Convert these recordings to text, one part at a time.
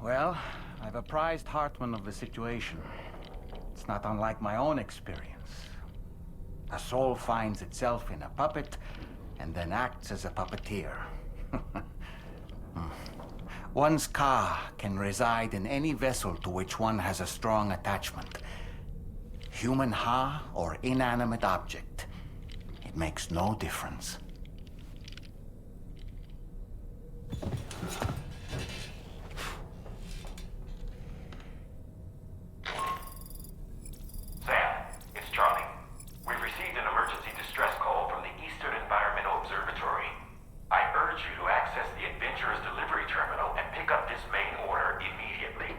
Well, I've apprised Hartman of the situation. It's not unlike my own experience. A soul finds itself in a puppet and then acts as a puppeteer. One's ka can reside in any vessel to which one has a strong attachment. Human ha or inanimate object. It makes no difference. Sam, it's Charlie. We've received an emergency distress call from the Eastern Environmental Observatory. I urge you to access the Adventurer's delivery terminal and pick up this main order immediately.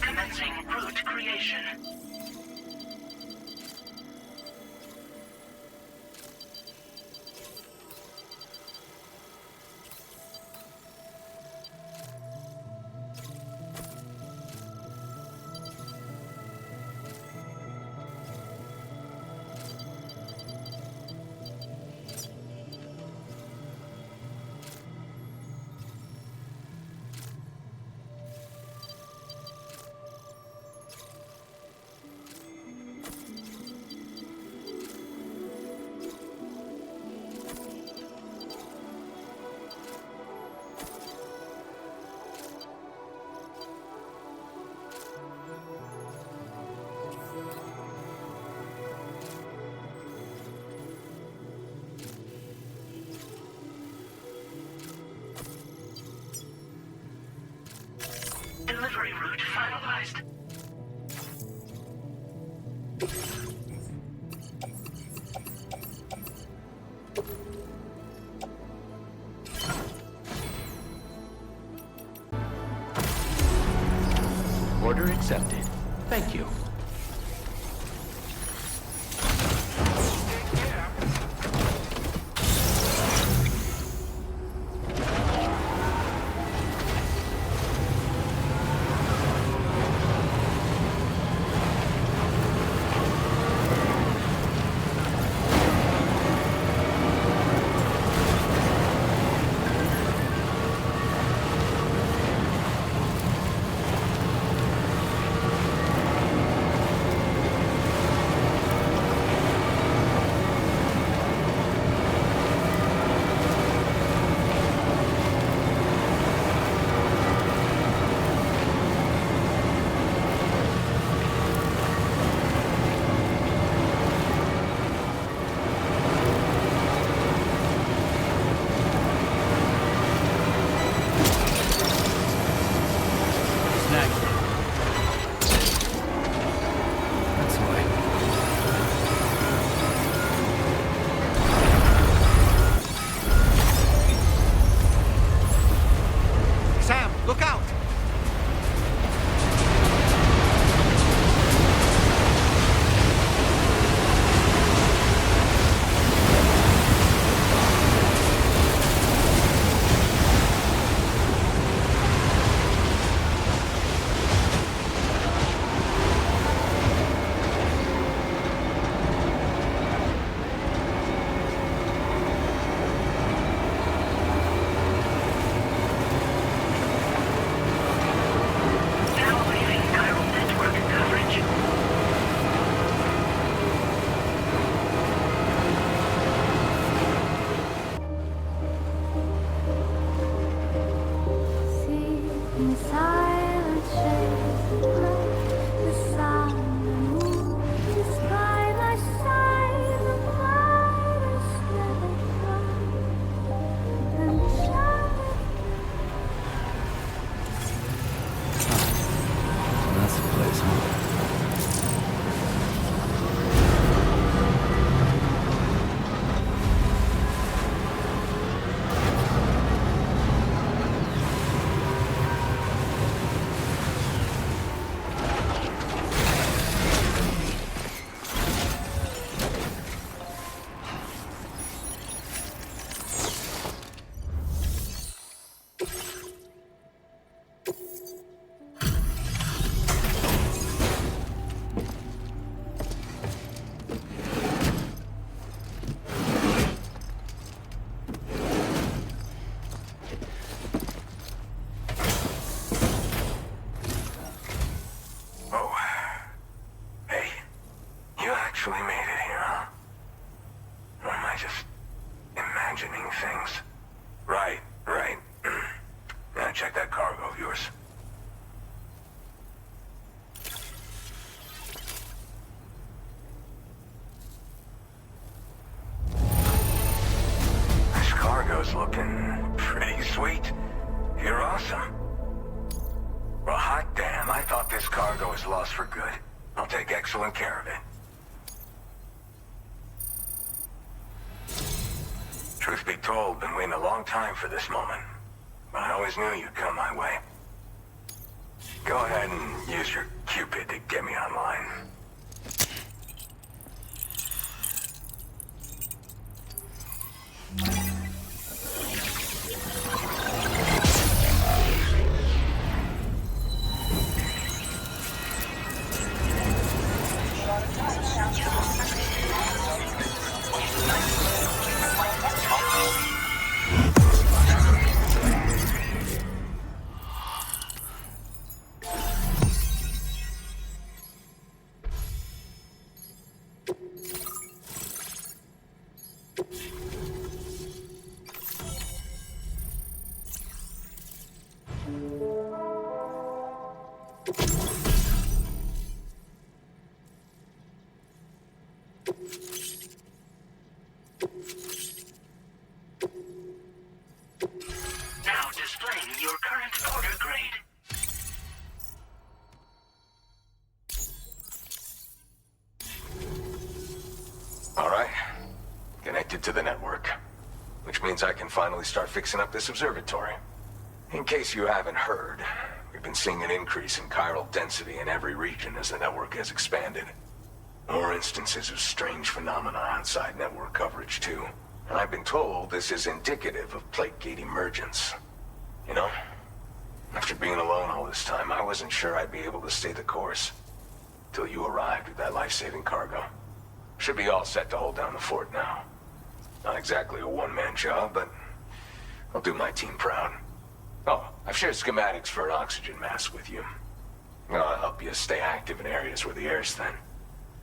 Commencing route creation. Delivery route finalized. Order accepted. Thank you. actually made it here, huh? Or am I just imagining things? Right. Now check that cargo of yours. This cargo's looking pretty sweet. You're awesome. Well, hot damn, I thought this cargo was lost for good. I'll take excellent care of it. Truth be told, been waiting a long time for this moment. But I always knew you'd come my way. Go ahead and use your Cupid to get me online. Now displaying your current order grade. All right. Connected to the network. Which means I can finally start fixing up this observatory. In case you haven't heard, we've been seeing an increase in chiral density in every region as the network has expanded. More instances of strange phenomena outside network coverage, too. And I've been told this is indicative of plate gate emergence. You know, after being alone all this time, I wasn't sure I'd be able to stay the course. Till you arrived with that life-saving cargo. Should be all set to hold down the fort now. Not exactly a one-man job, but I'll do my team proud. Oh, I've shared schematics for an oxygen mask with you. I'll help you stay active in areas where the air's thin.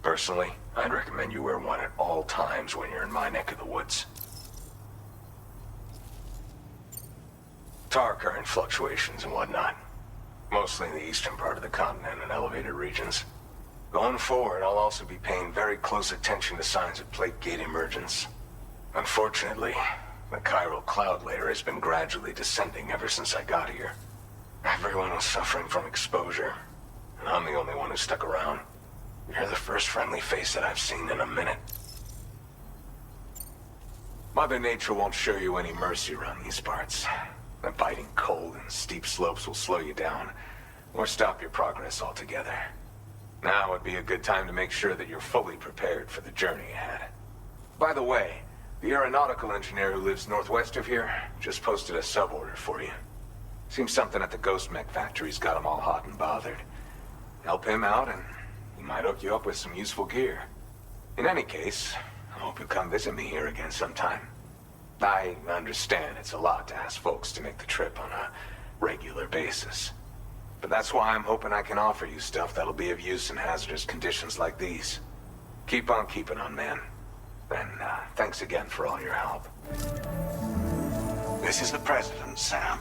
Personally, I'd recommend you wear one at all times when you're in my neck of the woods. Tar current fluctuations and whatnot. Mostly in the eastern part of the continent and elevated regions. Going forward, I'll also be paying very close attention to signs of plate gate emergence. Unfortunately, the chiral cloud layer has been gradually descending ever since I got here. Everyone was suffering from exposure, and I'm the only one who stuck around. You're the first friendly face that I've seen in a minute. Mother Nature won't show you any mercy around these parts. The biting cold and steep slopes will slow you down, or stop your progress altogether. Now would be a good time to make sure that you're fully prepared for the journey ahead. By the way, the aeronautical engineer who lives northwest of here just posted a sub-order for you. Seems something at the ghost mech factory's got him all hot and bothered. Help him out and he might hook you up with some useful gear. In any case, I hope you'll come visit me here again sometime. I understand it's a lot to ask folks to make the trip on a regular basis. But that's why I'm hoping I can offer you stuff that'll be of use in hazardous conditions like these. Keep on keeping on, man. And thanks again for all your help. This is the President, Sam.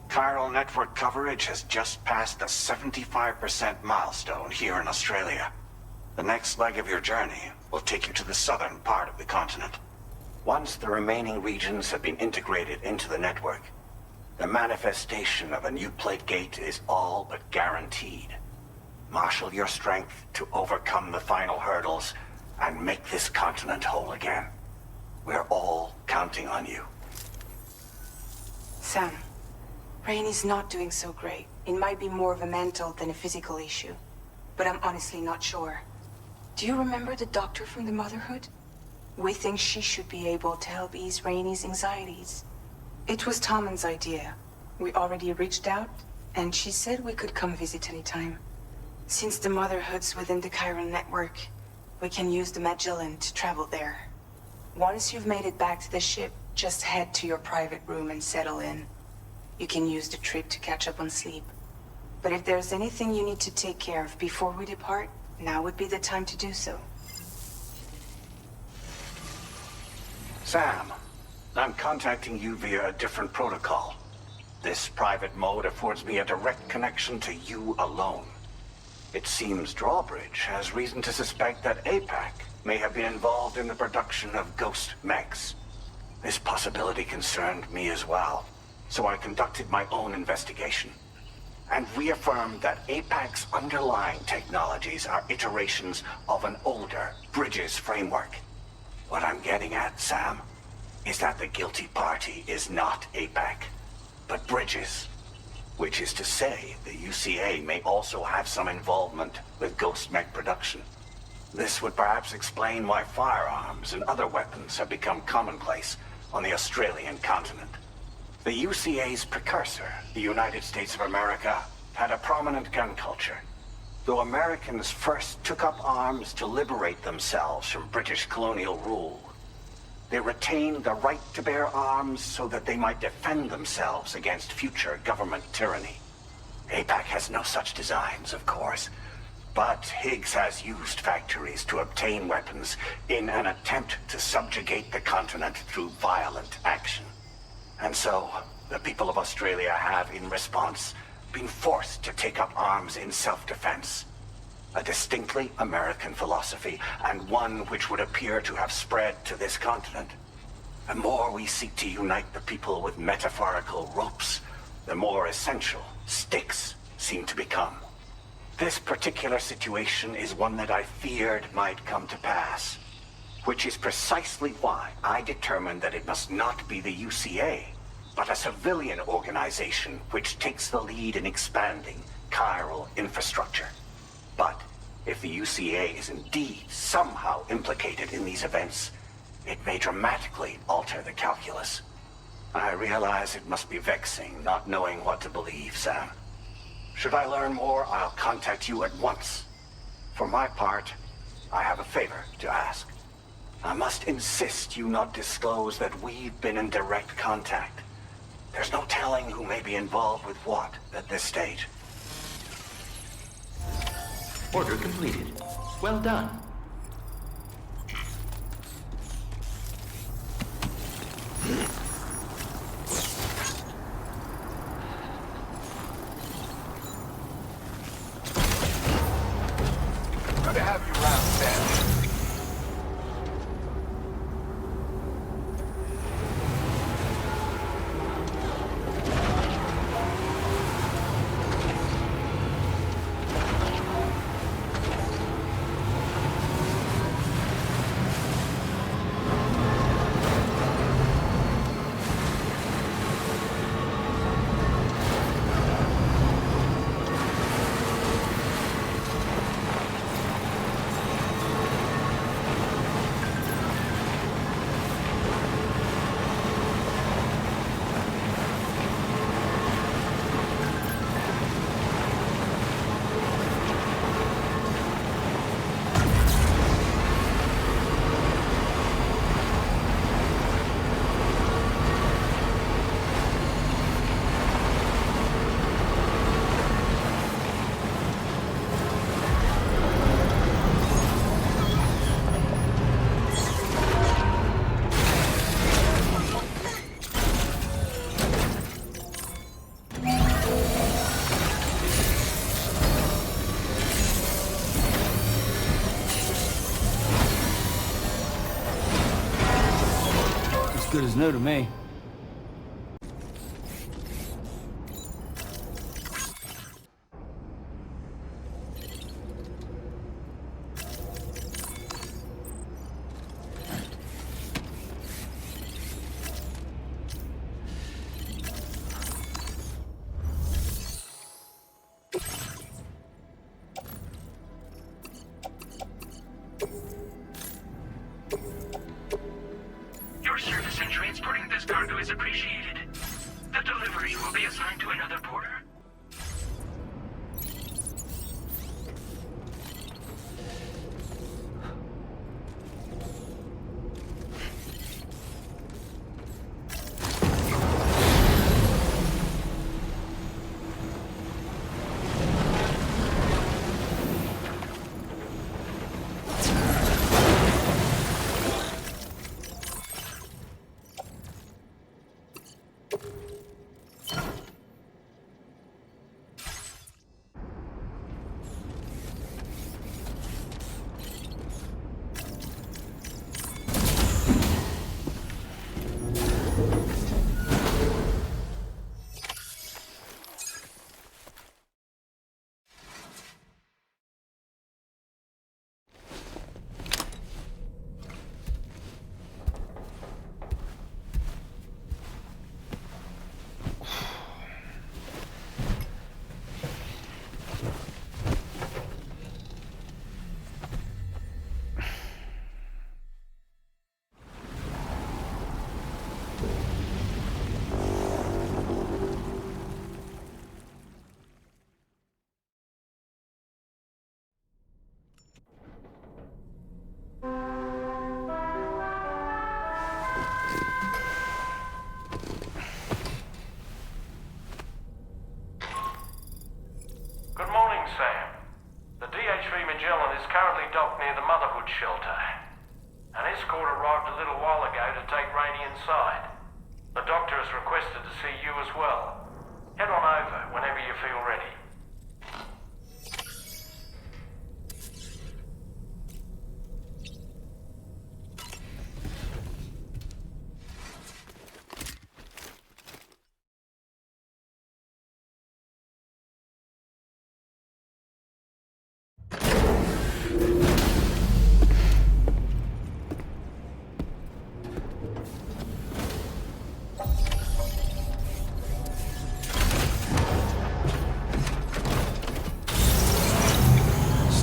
Chiral network coverage has just passed the 75% milestone here in Australia. The next leg of your journey will take you to the southern part of the continent. Once the remaining regions have been integrated into the network, the manifestation of a new plate gate is all but guaranteed. Marshal your strength to overcome the final hurdles and make this continent whole again. We're all counting on you. Sam, Rainey's not doing so great. It might be more of a mental than a physical issue, but I'm honestly not sure. Do you remember the doctor from the Motherhood? We think she should be able to help ease Rainey's anxieties. It was Tommen's idea. We already reached out, and she said we could come visit anytime. Since the Motherhood's within the Chiral network, we can use the Magellan to travel there. Once you've made it back to the ship, just head to your private room and settle in. You can use the trip to catch up on sleep. But if there's anything you need to take care of before we depart, now would be the time to do so. Sam, I'm contacting you via a different protocol. This private mode affords me a direct connection to you alone. It seems Drawbridge has reason to suspect that APAC may have been involved in the production of ghost mechs. This possibility concerned me as well, so I conducted my own investigation and reaffirmed that APAC's underlying technologies are iterations of an older Bridges framework. What I'm getting at, Sam, is that the guilty party is not APAC, but Bridges. Which is to say, the UCA may also have some involvement with ghost mech production. This would perhaps explain why firearms and other weapons have become commonplace on the Australian continent. The UCA's precursor, the United States of America, had a prominent gun culture. Though Americans first took up arms to liberate themselves from British colonial rule, they retained the right to bear arms so that they might defend themselves against future government tyranny. APAC has no such designs, of course, but Higgs has used factories to obtain weapons in an attempt to subjugate the continent through violent action. And so, the people of Australia have, in response, been forced to take up arms in self-defense. A distinctly American philosophy, and one which would appear to have spread to this continent. The more we seek to unite the people with metaphorical ropes, the more essential sticks seem to become. This particular situation is one that I feared might come to pass, which is precisely why I determined that it must not be the UCA, but a civilian organization which takes the lead in expanding chiral infrastructure. But if the UCA is indeed somehow implicated in these events, it may dramatically alter the calculus. I realize it must be vexing not knowing what to believe, Sam. Should I learn more, I'll contact you at once. For my part, I have a favor to ask. I must insist you not disclose that we've been in direct contact. There's no telling who may be involved with what at this stage. Order completed. Well done. Good to have you around, Sam. Good as new to me. Your service in transporting this cargo is appreciated. The delivery will be assigned to another porter. see you as well. Head on over whenever you feel ready.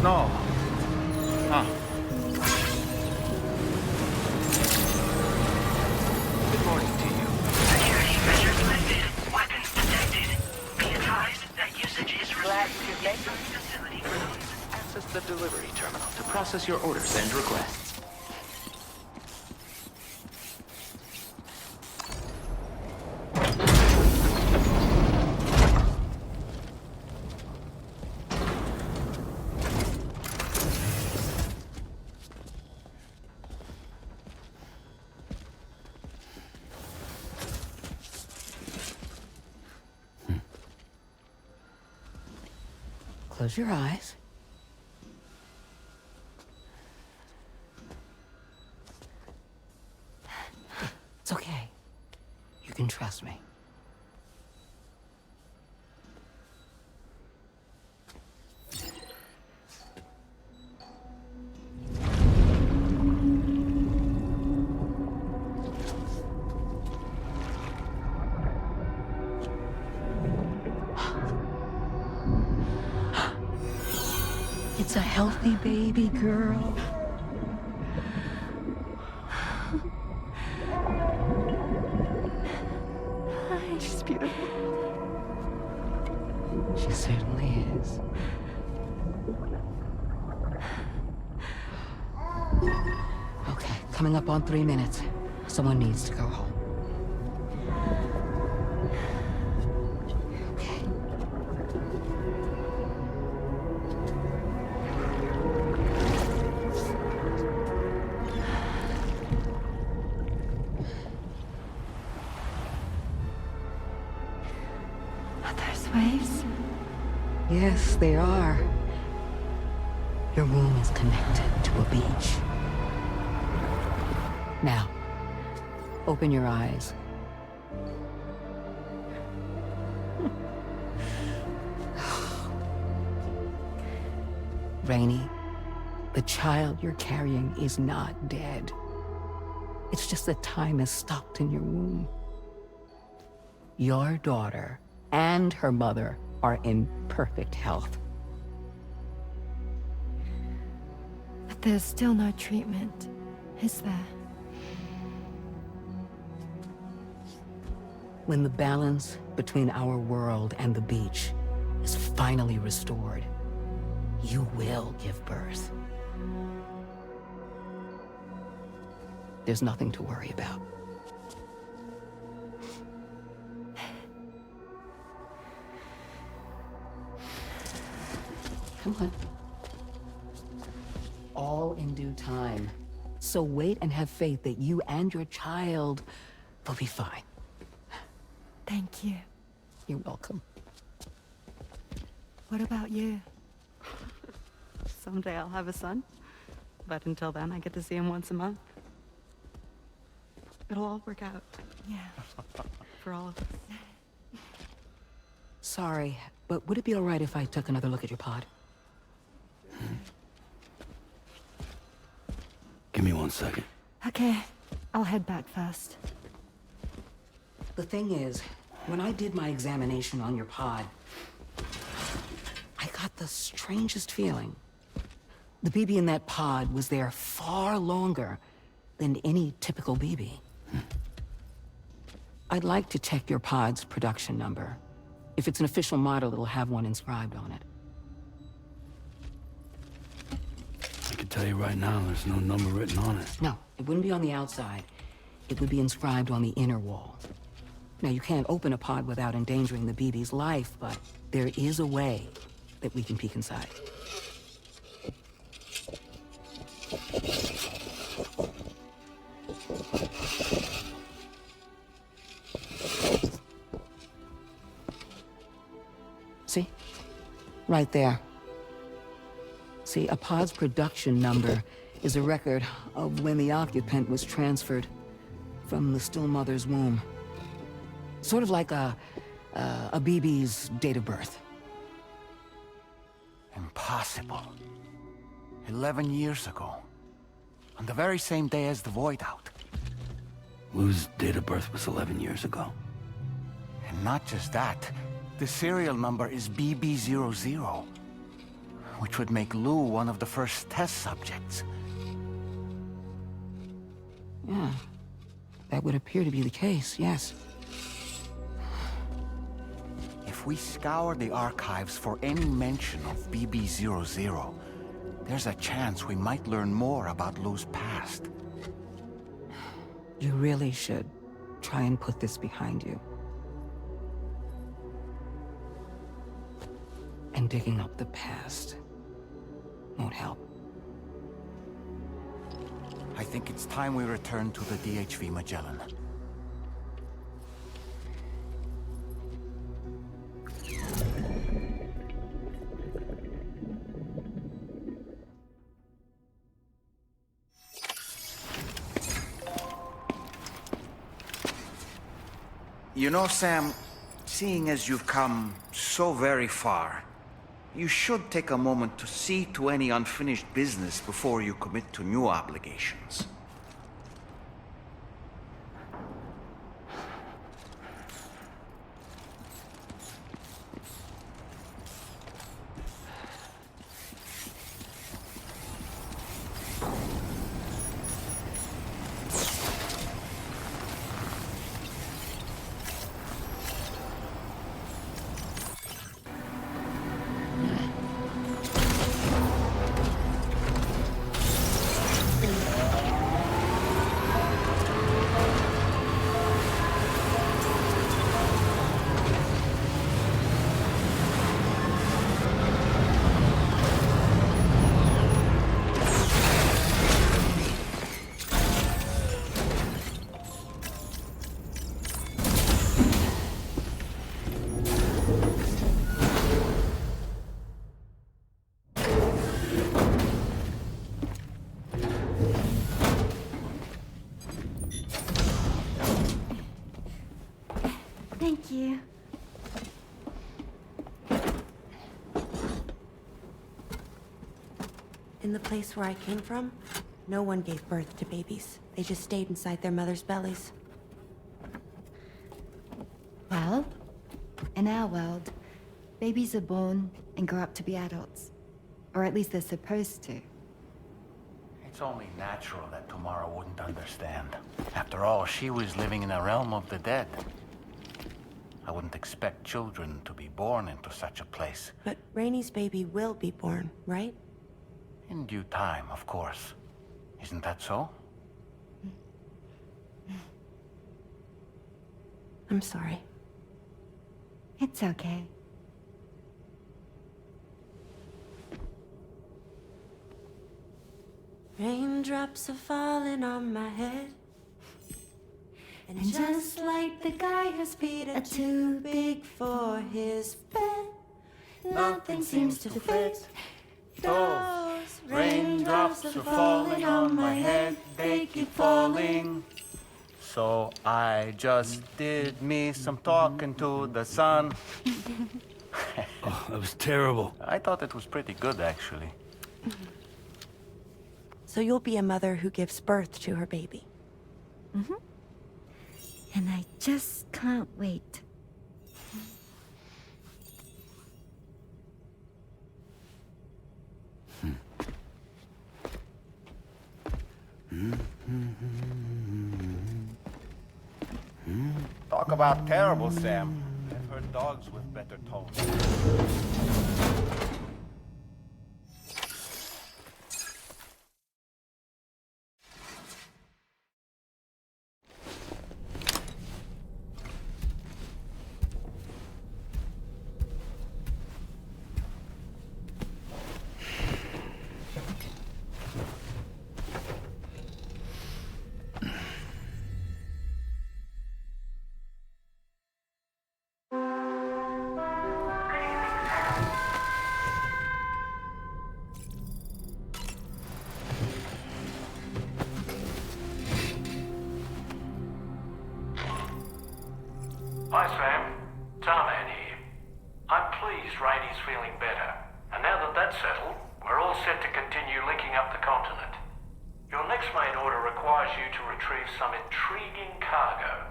Snow. Huh. Good morning to you. Security measures lifted. Weapons detected. Be advised that usage is restricted inside facility grounds. Access the delivery terminal to process your orders and requests. Close your eyes. It's okay. You can trust me. It's a healthy baby girl. She's beautiful. She certainly is. Okay, coming up on 3 minutes. Someone needs to go home. Waves? Yes, they are. Your womb is connected to a beach. Now, open your eyes. Rainey, the child you're carrying is not dead. It's just that time has stopped in your womb. Your daughter and her mother are in perfect health. But there's still no treatment, is there? When the balance between our world and the beach is finally restored, you will give birth. There's nothing to worry about. Come on. All in due time. So wait and have faith that you and your child will be fine. Thank you. You're welcome. What about you? Someday I'll have a son, but until then I get to see him once a month. It'll all work out. Yeah. For all of us. Sorry, but would it be all right if I took another look at your pod? Give me 1 second. Okay, I'll head back first. The thing is, when I did my examination on your pod, I got the strangest feeling. The BB in that pod was there far longer than any typical BB. I'd like to check your pod's production number. If it's an official model, it'll have one inscribed on it. I can tell you right now, there's no number written on it. No, it wouldn't be on the outside. It would be inscribed on the inner wall. Now, you can't open a pod without endangering the BB's life, but there is a way that we can peek inside. Right there. See, a pod's production number is a record of when the occupant was transferred from the still mother's womb. Sort of like a BB's date of birth. Impossible. 11 years ago. On the very same day as the Void Out. Lou's date of birth was 11 years ago. And not just that, the serial number is BB00, which would make Lou one of the first test subjects. Yeah, that would appear to be the case, yes. If we scour the archives for any mention of BB00, there's a chance we might learn more about Lou's past. You really should try and put this behind you. And digging up the past won't help. I think it's time we return to the DHV Magellan. You know, Sam, seeing as you've come so very far, you should take a moment to see to any unfinished business before you commit to new obligations. Thank you. In the place where I came from, no one gave birth to babies. They just stayed inside their mother's bellies. Well, in our world, babies are born and grow up to be adults. Or at least they're supposed to. It's only natural that Tamara wouldn't understand. After all, she was living in a realm of the dead. I wouldn't expect children to be born into such a place. But Rainey's baby will be born, right? In due time, of course. Isn't that so? I'm sorry. It's okay. Raindrops are falling on my head. And just like the guy whose feet are too big for his bed, nothing seems to fit. Those raindrops are falling on my head, they keep falling. So I just did me some talking to the sun. Oh, that was terrible. I thought it was pretty good, actually. So you'll be a mother who gives birth to her baby. Mm-hmm. And I just can't wait. Talk about terrible, Sam. I've heard dogs with better tones. Hi, Sam. Tarman here. I'm pleased Rainey's feeling better. And now that that's settled, we're all set to continue linking up the continent. Your next main order requires you to retrieve some intriguing cargo.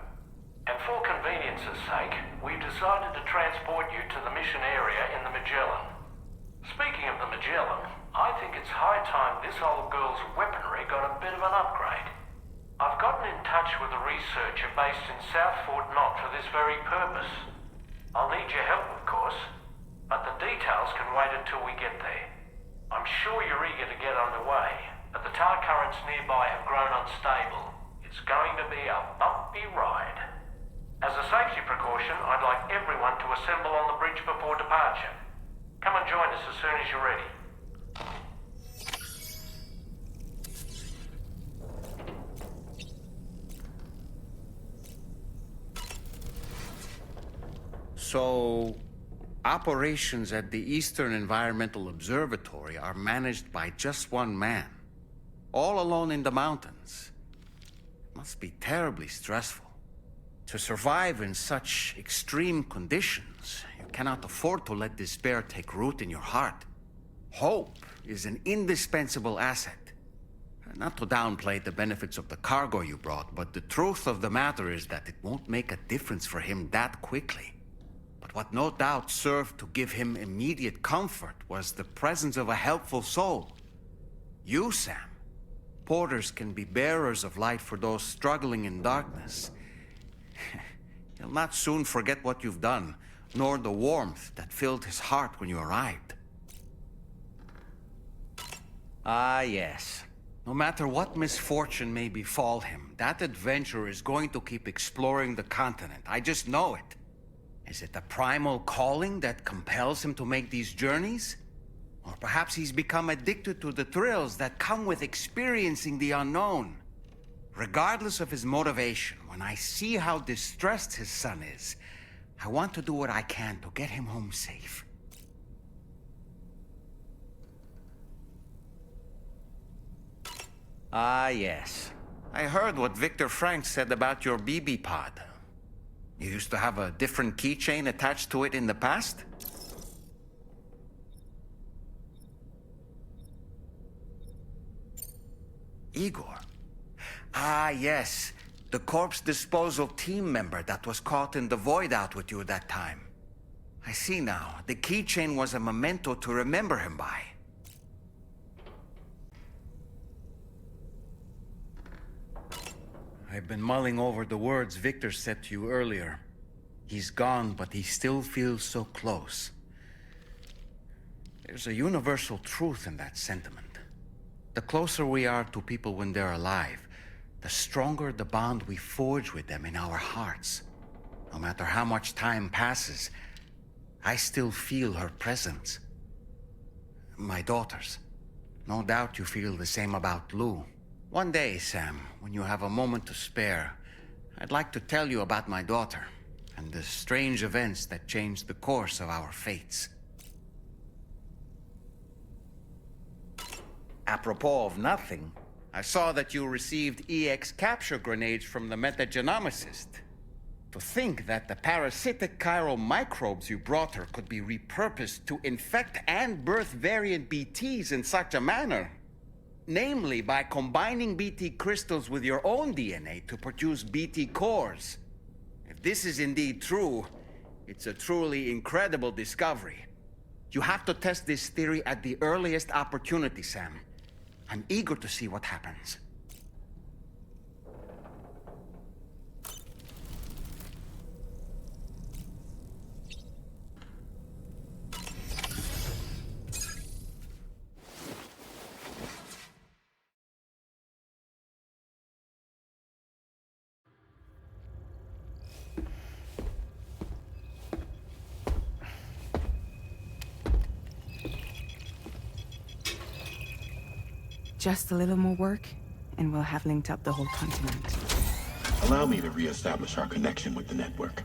And for convenience's sake, we've decided to transport you to the mission area in the Magellan. Speaking of the Magellan, I think it's high time this old girl's weaponry got a bit of an upgrade. I've gotten in touch with a researcher based in South Fort Knott for this very purpose. I'll need your help, of course, but the details can wait until we get there. I'm sure you're eager to get underway, but the tar currents nearby have grown unstable. It's going to be a bumpy ride. As a safety precaution, I'd like everyone to assemble on the bridge before departure. Come and join us as soon as you're ready. So, operations at the Eastern Environmental Observatory are managed by just one man, all alone in the mountains. It must be terribly stressful. To survive in such extreme conditions, you cannot afford to let despair take root in your heart. Hope is an indispensable asset. Not to downplay the benefits of the cargo you brought, but the truth of the matter is that it won't make a difference for him that quickly. But what no doubt served to give him immediate comfort was the presence of a helpful soul. You, Sam. Porters can be bearers of light for those struggling in darkness. He'll not soon forget what you've done, nor the warmth that filled his heart when you arrived. Ah, yes. No matter what misfortune may befall him, that adventurer is going to keep exploring the continent. I just know it. Is it a primal calling that compels him to make these journeys? Or perhaps he's become addicted to the thrills that come with experiencing the unknown. Regardless of his motivation, when I see how distressed his son is, I want to do what I can to get him home safe. Ah, yes. I heard what Victor Frank said about your BB pod. You used to have a different keychain attached to it in the past? Igor. Ah, yes. The corpse disposal team member that was caught in the void out with you that time. I see now. The keychain was a memento to remember him by. I've been mulling over the words Victor said to you earlier. He's gone, but he still feels so close. There's a universal truth in that sentiment. The closer we are to people when they're alive, the stronger the bond we forge with them in our hearts. No matter how much time passes, I still feel her presence. My daughters. No doubt you feel the same about Lou. One day, Sam, when you have a moment to spare, I'd like to tell you about my daughter and the strange events that changed the course of our fates. Apropos of nothing, I saw that you received EX capture grenades from the metagenomicist. To think that the parasitic chiral microbes you brought her could be repurposed to infect and birth variant BTs in such a manner. Namely, by combining BT crystals with your own DNA to produce BT cores. If this is indeed true, it's a truly incredible discovery. You have to test this theory at the earliest opportunity, Sam. I'm eager to see what happens. Just a little more work, and we'll have linked up the whole continent. Allow me to reestablish our connection with the network.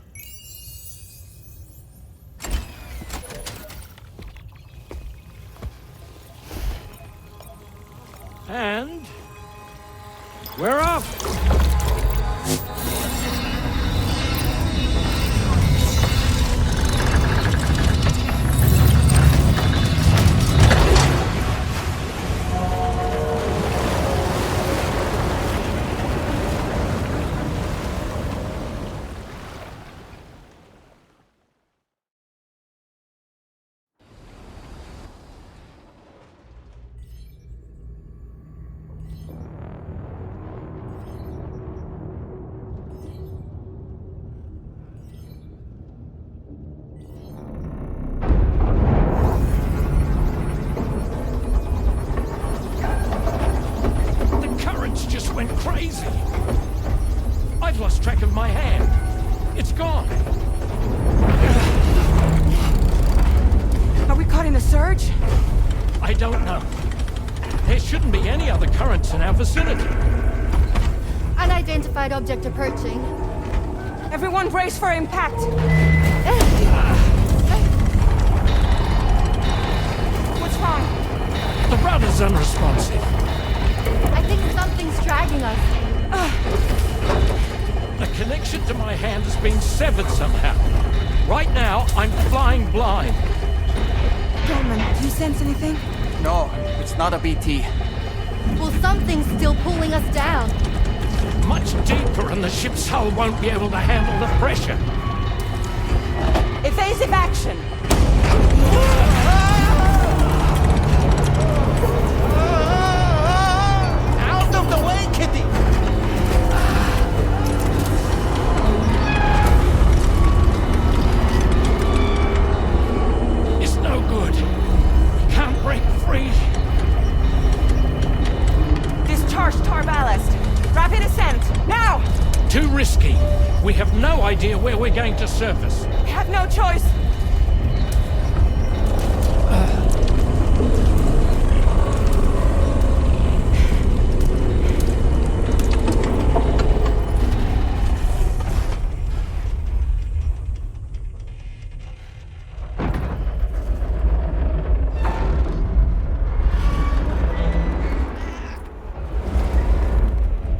And we're off! crazy. I've lost track of my hand. It's gone. Are we caught in a surge? I don't know. There shouldn't be any other currents in our vicinity. Unidentified object approaching. Everyone brace for impact. What's wrong? The rudder's unresponsive. I think something's dragging us. The connection to my hand has been severed somehow. Right now, I'm flying blind. Dolman, do you sense anything? No, it's not a BT. Well, something's still pulling us down. Much deeper, and the ship's hull won't be able to handle the pressure. Evasive action! Out of the way, Kitty! It's no good. We can't break free. Discharge tar ballast. Rapid ascent, now! Too risky. We have no idea where we're going to surface. We have no choice.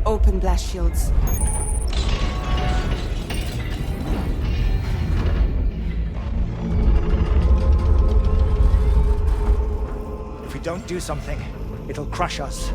Open blast shields. If we don't do something, it'll crush us.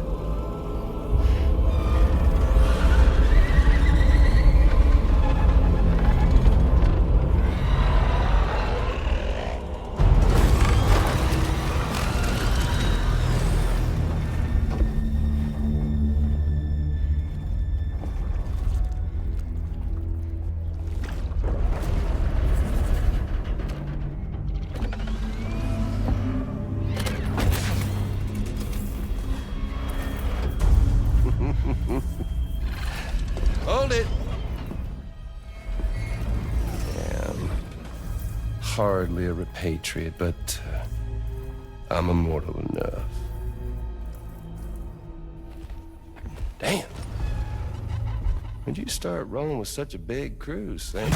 Hold it. I'm hardly a repatriate, but I'm immortal enough. Damn. When'd you start rolling with such a big crew, Sam?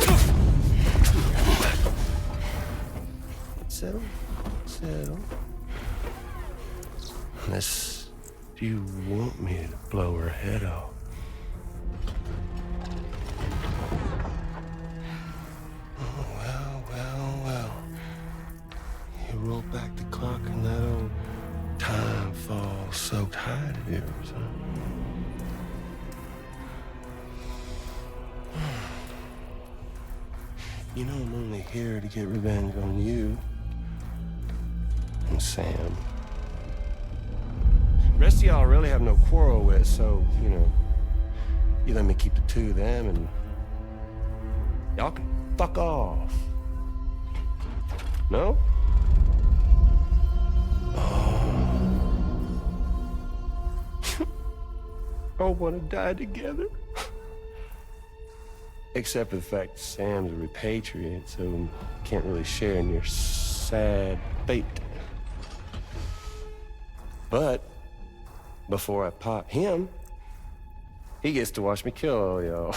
Settle. Settle. Unless you want me to blow her head off. You roll back the clock in that old time-fall-soaked hide of yours, huh? You know I'm only here to get revenge on you and Sam. The rest of y'all really have no quarrel with, so, you know, you let me keep the two of them and y'all can fuck off. No? All want to die together. Except for the fact that Sam's a repatriate, so can't really share in your sad fate. But before I pop him, he gets to watch me kill all y'all.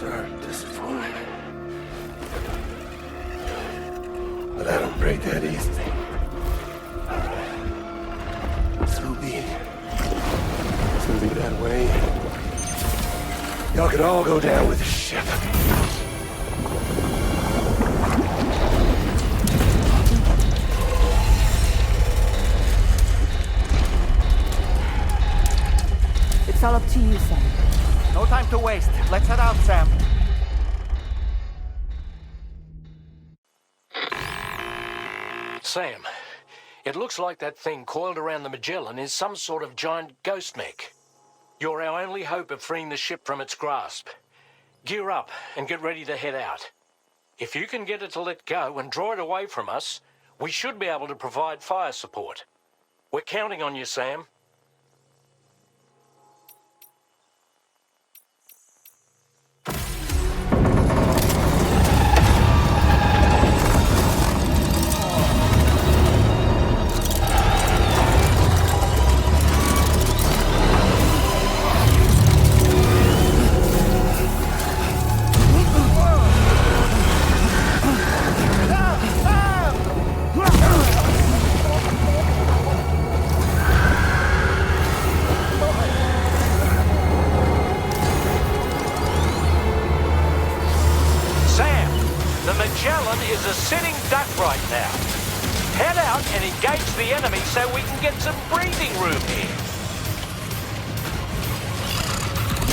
are disappointing. But I don't break that easy. So be it. It's gonna be that way. Y'all could all go down with the ship. It's all up to you, Sam. No time to waste. Let's head out, Sam. Sam, it looks like that thing coiled around the Magellan is some sort of giant ghost mech. You're our only hope of freeing the ship from its grasp. Gear up and get ready to head out. If you can get it to let go and draw it away from us, we should be able to provide fire support. We're counting on you, Sam. The Magellan is a sitting duck right now. Head out and engage the enemy so we can get some breathing room here.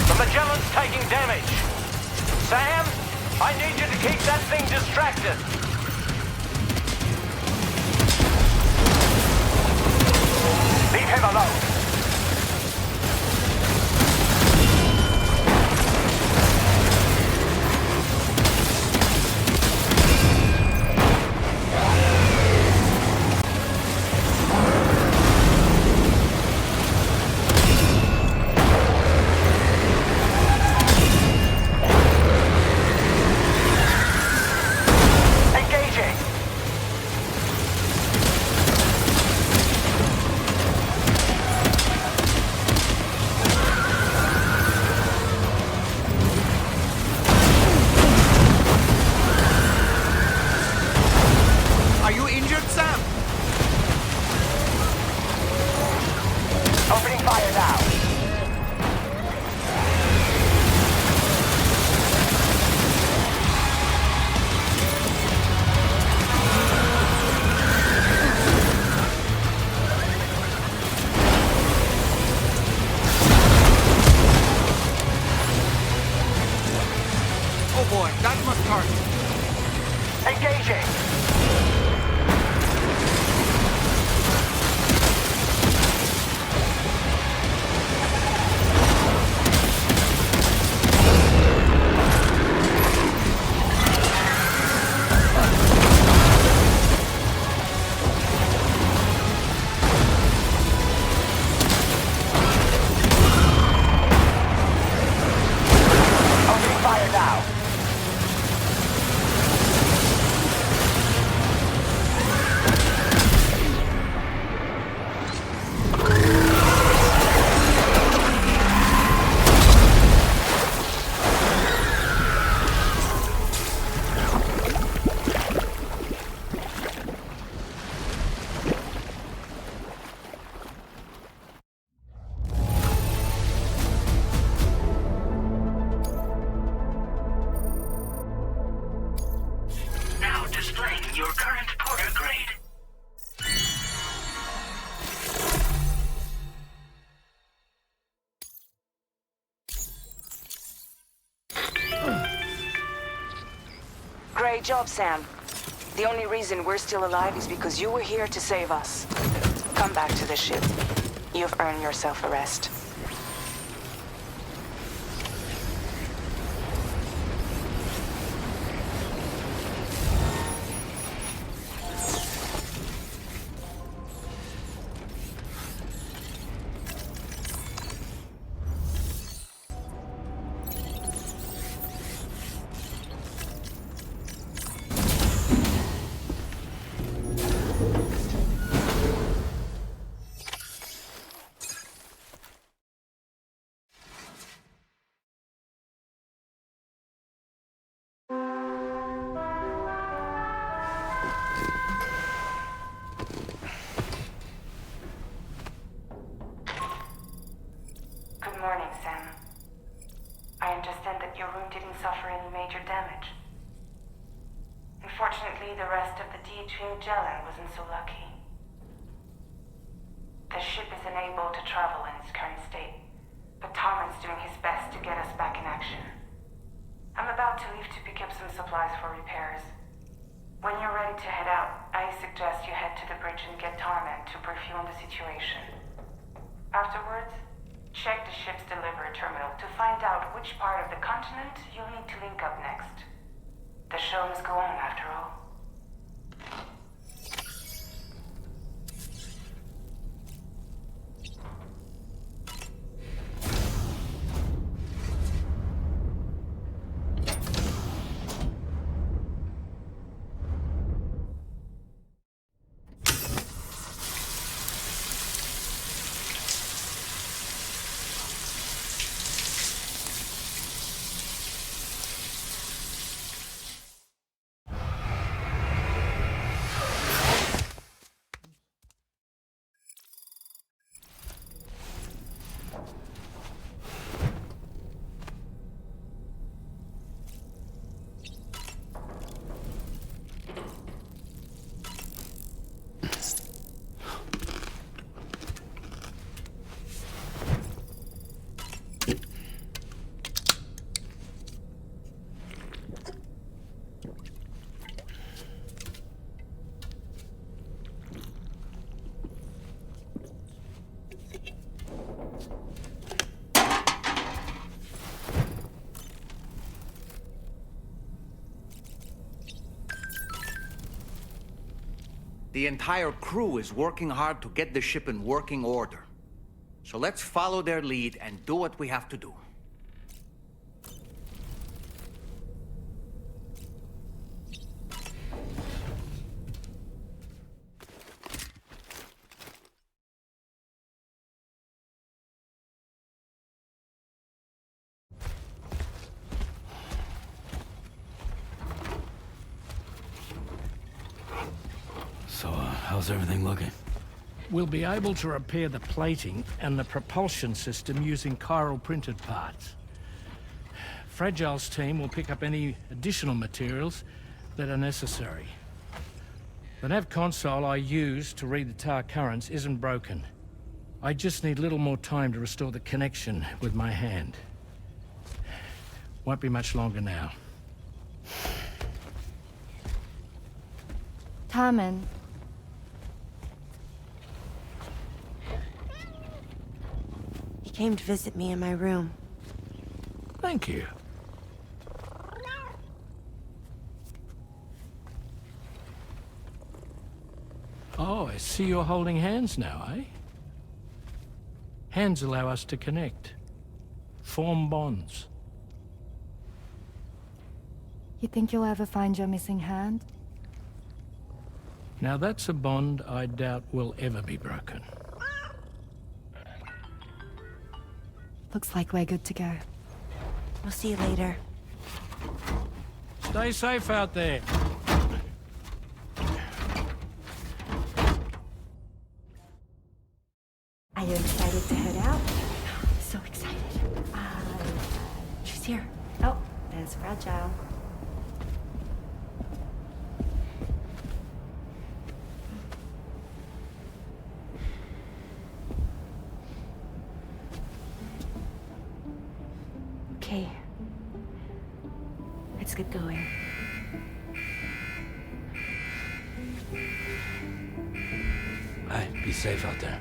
The Magellan's taking damage. Sam, I need you to keep that thing distracted. Leave him alone. Great job, Sam. The only reason we're still alive is because you were here to save us. Come back to the ship. You've earned yourself a rest. suffer any major damage. Unfortunately, the rest of the DHV Magellan wasn't so lucky. The ship is unable to travel in its current state, but Tarman's doing his best to get us back in action. I'm about to leave to pick up some supplies for repairs. When you're ready to head out, I suggest you head to the bridge and get Tarman to brief you on the situation. Afterwards, check the ship's delivery terminal to find out which part of the continent you'll need to link up next. The show must go on, after all. The entire crew is working hard to get the ship in working order. So let's follow their lead and do what we have to do. So, how's everything looking? We'll be able to repair the plating and the propulsion system using chiral printed parts. Fragile's team will pick up any additional materials that are necessary. The nav console I use to read the tower currents isn't broken. I just need a little more time to restore the connection with my hand. Won't be much longer now. Tarman. He came to visit me in my room. Thank you. Oh, I see you're holding hands now, eh? Hands allow us to connect. Form bonds. You think you'll ever find your missing hand? Now that's a bond I doubt will ever be broken. Looks like we're good to go. We'll see you later. Stay safe out there. Are you excited to head out? So excited. She's here. Oh, there's Fragile. Okay. Let's get going. Hey, be safe out there.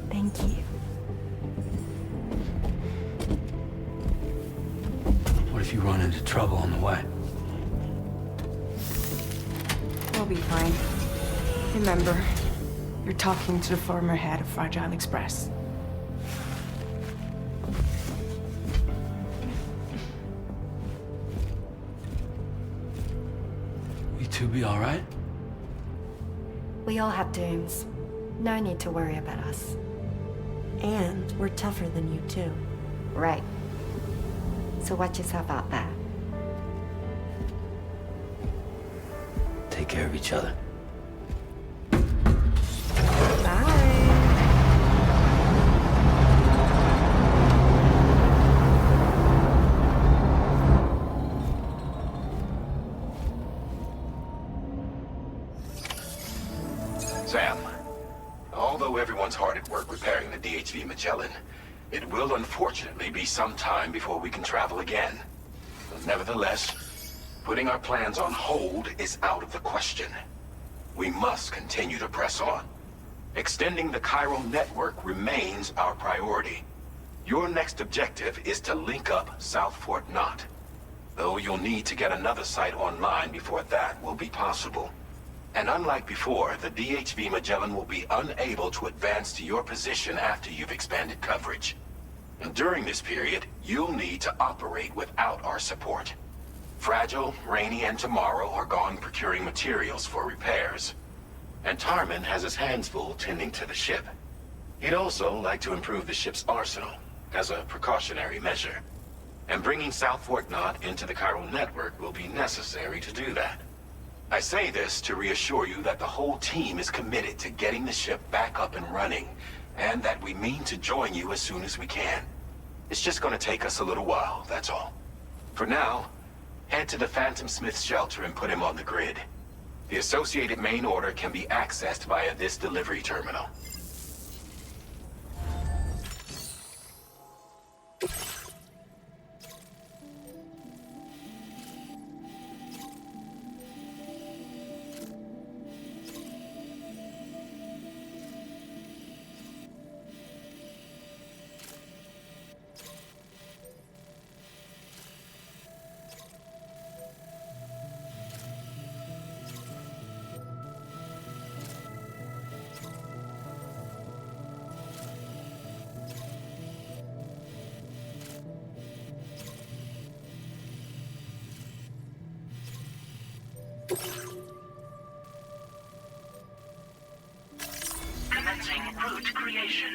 Thank you. What if you run into trouble on the way? We'll be fine. Remember, you're talking to the former head of Fragile Express. You two be all right? We all have dooms. No need to worry about us. And we're tougher than you too. Right. So watch yourself out there. Take care of each other. Bye. repairing the DHV Magellan. It will unfortunately be some time before we can travel again. But nevertheless, putting our plans on hold is out of the question. We must continue to press on. Extending the Chiral network remains our priority. Your next objective is to link up South Fort Knot. Though you'll need to get another site online before that will be possible. And unlike before, the DHV Magellan will be unable to advance to your position after you've expanded coverage. And during this period, you'll need to operate without our support. Fragile, Rainey, and Tomorrow are gone procuring materials for repairs. And Tarman has his hands full tending to the ship. He'd also like to improve the ship's arsenal, as a precautionary measure. And bringing South Fort Knot into the Chiral network will be necessary to do that. I say this to reassure you that the whole team is committed to getting the ship back up and running, and that we mean to join you as soon as we can. It's just gonna take us a little while, that's all. For now, head to the Phantom Smith's shelter and put him on the grid. The associated main order can be accessed via this delivery terminal. Commencing route creation.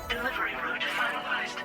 Delivery route finalized.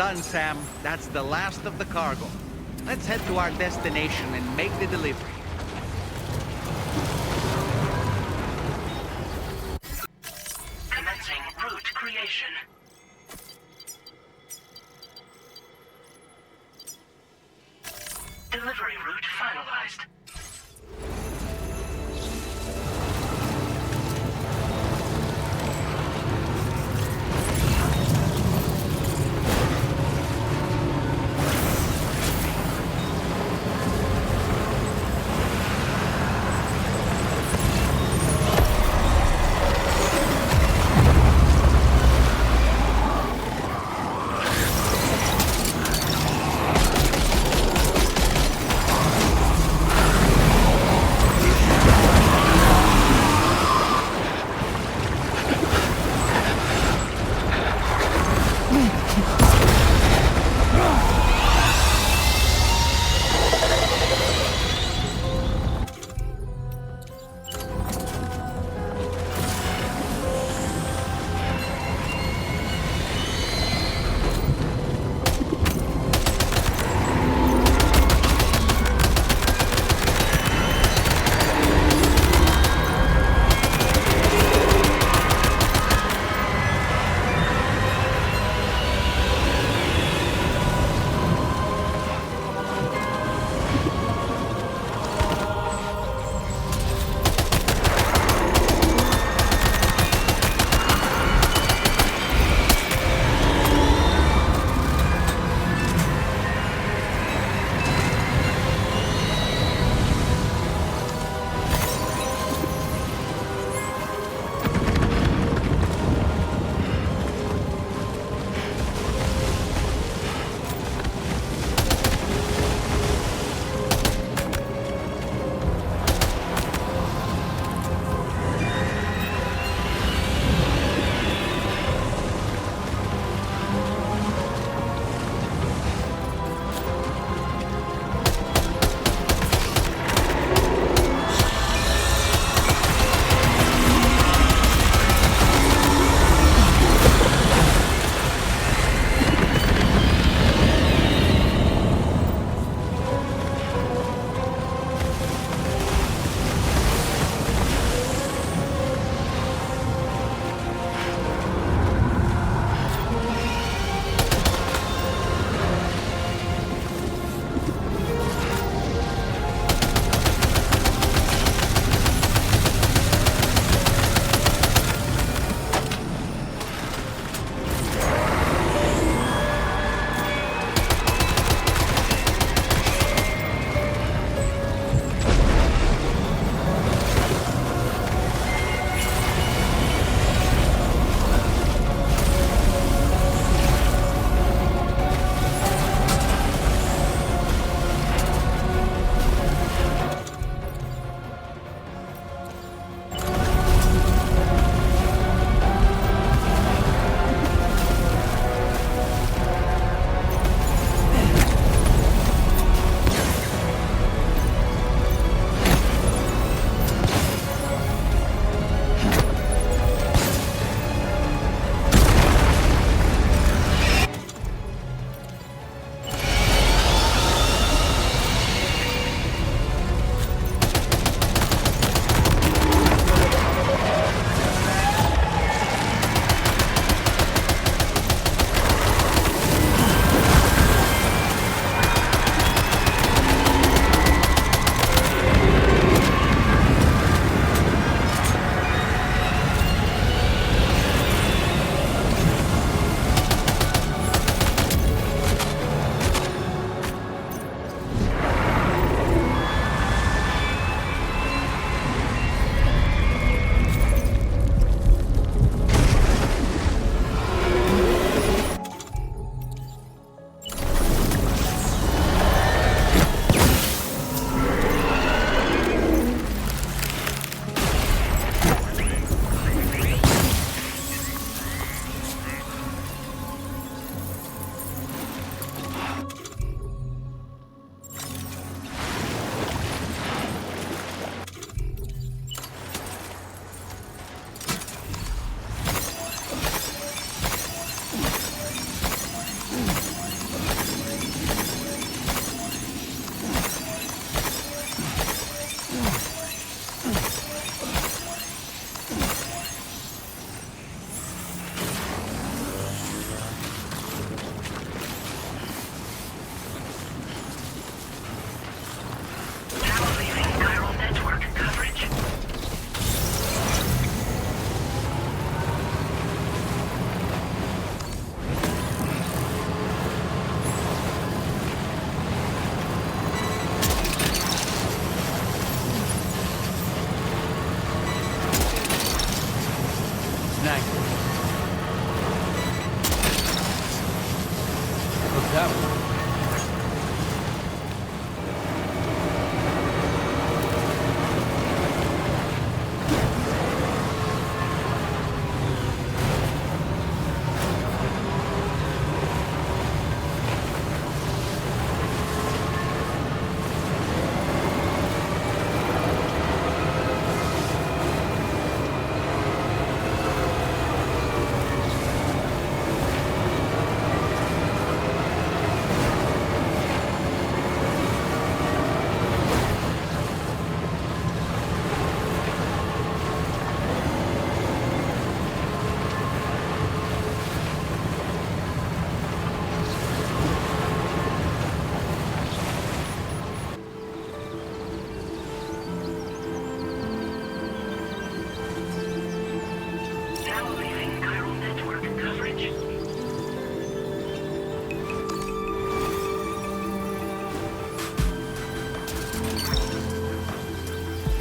done, Sam. That's the last of the cargo. Let's head to our destination and make the delivery. Commencing route creation. Delivery route finalized.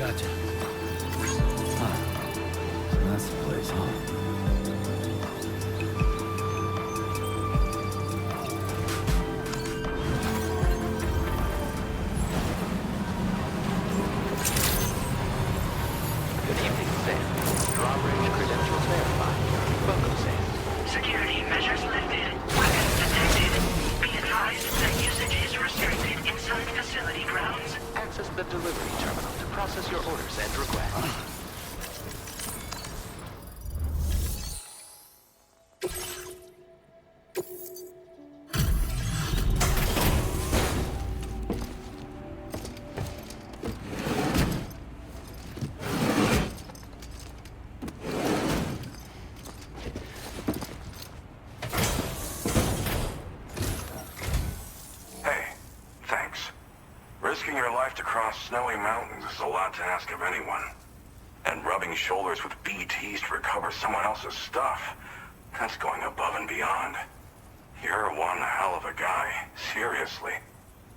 Gotcha. Huh. So that's the place, huh? Good evening, Sam. Drawbridge credentials verified. Welcome, Sam. Security measures lifted. Weapons detected. Be advised that usage is restricted inside facility grounds. Access the delivery terminal to process your orders and requests. Hey, thanks. Risking your life to cross snowy mountains is a lot to ask of anyone. And rubbing shoulders with BTs to recover someone else's stuff, that's going above and beyond. You're one hell of a guy, seriously.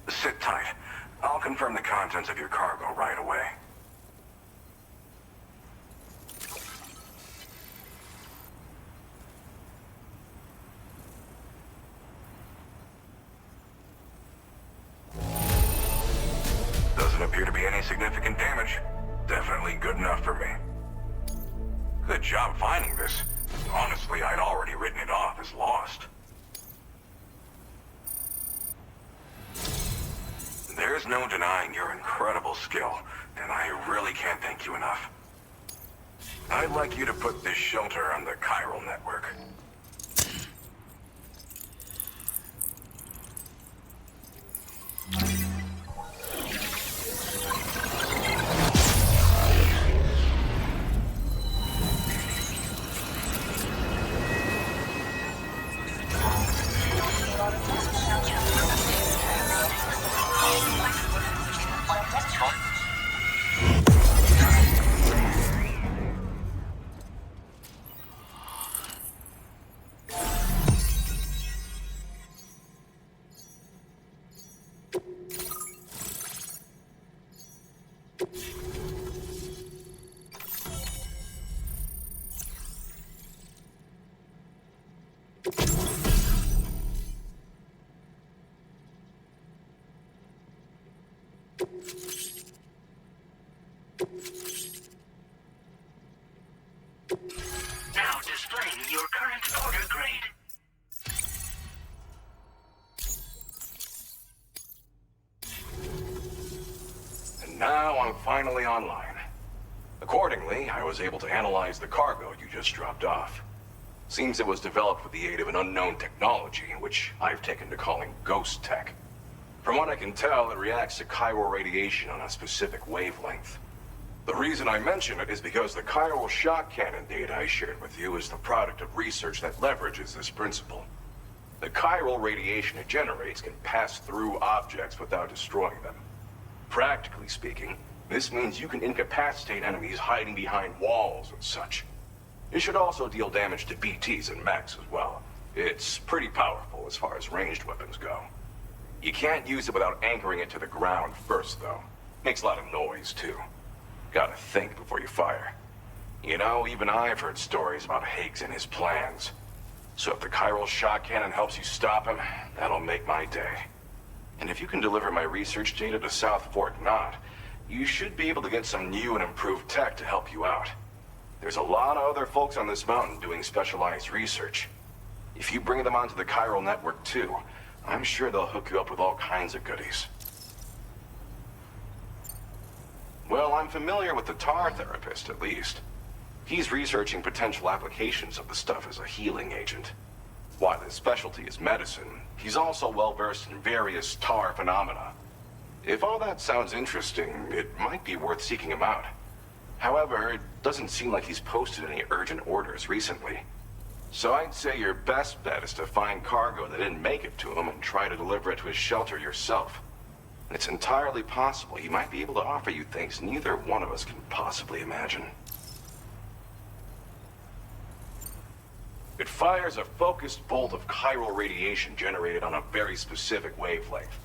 Sit tight. I'll confirm the contents of your cargo right away. Doesn't appear to be any significant damage. Definitely good enough for me. Good job finding this. Honestly, I'd already written it off as lost. There's no denying your incredible skill, and I really can't thank you enough. I'd like you to put this shelter on the Chiral network. Now displaying your current order grade. And now I'm finally online. Accordingly, I was able to analyze the cargo you just dropped off. Seems it was developed with the aid of an unknown technology, which I've taken to calling ghost tech. From what I can tell, it reacts to chiral radiation on a specific wavelength. The reason I mention it is because the chiral shock cannon data I shared with you is the product of research that leverages this principle. The chiral radiation it generates can pass through objects without destroying them. Practically speaking, this means you can incapacitate enemies hiding behind walls and such. It should also deal damage to BTs and mechs as well. It's pretty powerful as far as ranged weapons go. You can't use it without anchoring it to the ground first, though. Makes a lot of noise, too. Gotta think before you fire. You know, even I've heard stories about Higgs and his plans. So if the chiral shock cannon helps you stop him, that'll make my day. And if you can deliver my research data to South Fort Knott, you should be able to get some new and improved tech to help you out. There's a lot of other folks on this mountain doing specialized research. If you bring them onto the chiral network too, I'm sure they'll hook you up with all kinds of goodies. Well, I'm familiar with the tar therapist, at least. He's researching potential applications of the stuff as a healing agent. While his specialty is medicine, he's also well-versed in various tar phenomena. If all that sounds interesting, it might be worth seeking him out. However, it doesn't seem like he's posted any urgent orders recently. So I'd say your best bet is to find cargo that didn't make it to him and try to deliver it to his shelter yourself. It's entirely possible he might be able to offer you things neither one of us can possibly imagine. It fires a focused bolt of chiral radiation generated on a very specific wavelength.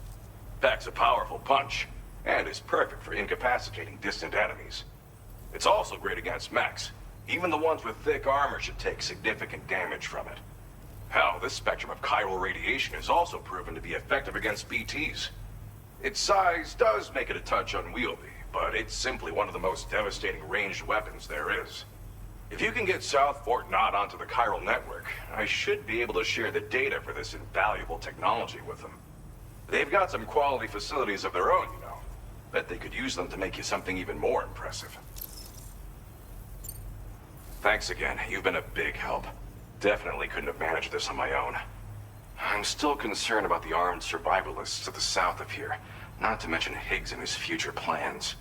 Packs a powerful punch, and is perfect for incapacitating distant enemies. It's also great against mechs. Even the ones with thick armor should take significant damage from it. Hell, this spectrum of chiral radiation is also proven to be effective against BTs. Its size does make it a touch unwieldy, but it's simply one of the most devastating ranged weapons there is. If you can get South Fort Knott onto the chiral network, I should be able to share the data for this invaluable technology with them. They've got some quality facilities of their own, you know. Bet they could use them to make you something even more impressive. Thanks again. You've been a big help. Definitely couldn't have managed this on my own. I'm still concerned about the armed survivalists to the south of here, not to mention Higgs and his future plans.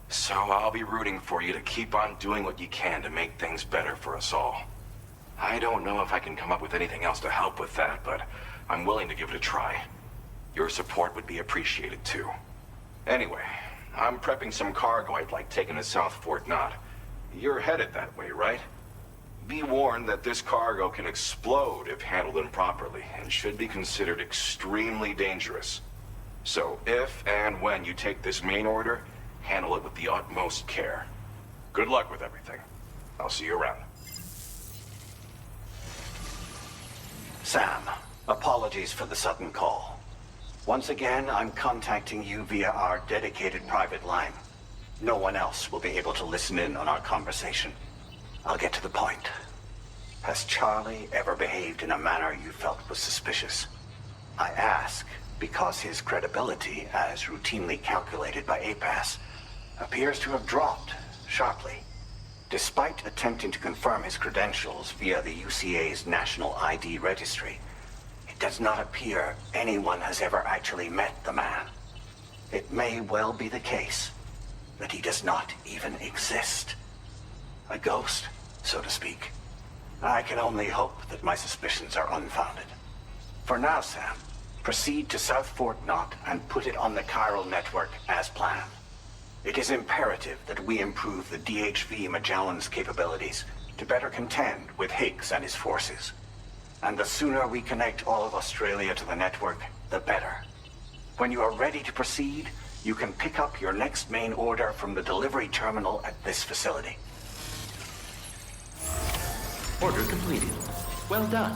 So I'll be rooting for you to keep on doing what you can to make things better for us all. I don't know if I can come up with anything else to help with that, but I'm willing to give it a try. Your support would be appreciated too. Anyway, I'm prepping some cargo I'd like taken to South Fort Knott. You're headed that way, right? Be warned that this cargo can explode if handled improperly, and should be considered extremely dangerous. So if and when you take this main order, handle it with the utmost care. Good luck with everything. I'll see you around. Sam, apologies for the sudden call. Once again, I'm contacting you via our dedicated private line. No one else will be able to listen in on our conversation. I'll get to the point. Has Charlie ever behaved in a manner you felt was suspicious? I ask because his credibility, as routinely calculated by APAS, appears to have dropped sharply. Despite attempting to confirm his credentials via the UCA's National ID Registry, it does not appear anyone has ever actually met the man. It may well be the case that he does not even exist. A ghost, so to speak. I can only hope that my suspicions are unfounded. For now, Sam, proceed to South Fort Knott and put it on the chiral network as planned. It is imperative that we improve the DHV Magellan's capabilities to better contend with Higgs and his forces. And the sooner we connect all of Australia to the network, the better. When you are ready to proceed, you can pick up your next main order from the delivery terminal at this facility. Order completed. Well done.